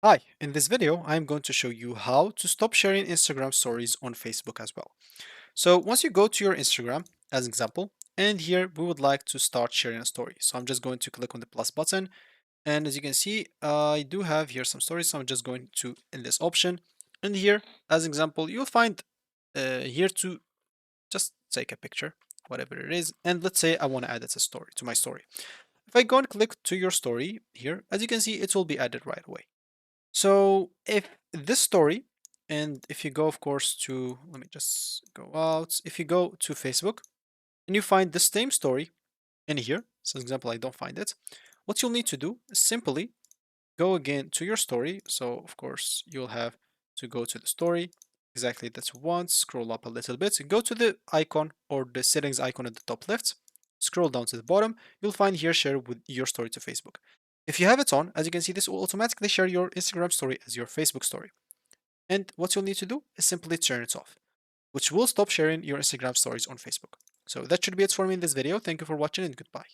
Hi, in this video, I'm going to show you how to stop sharing Instagram stories on Facebook as well. So once you go to your Instagram, as an example, and here we would like to start sharing a story. So I'm just going to click on the plus button. And as you can see, I do have here some stories. So I'm just going to in this option. And here, as an example, you'll find here to just take a picture, whatever it is. And let's say I want to add it as a story to my story. If I go and click to your story here, as you can see, it will be added right away. So if this story, and if you go, of course, to, let me just go out. If you go to Facebook and you find the same story in here, so example, I don't find it, what you'll need to do is simply go again to your story. So of course, you'll have to go to the story, exactly that's once, scroll up a little bit, go to the icon or the settings icon at the top left, scroll down to the bottom, you'll find here share with your story to Facebook. If you have it on, as you can see, this will automatically share your Instagram story as your Facebook story. And what you'll need to do is simply turn it off, which will stop sharing your Instagram stories on Facebook. So that should be it for me in this video. Thank you for watching and goodbye.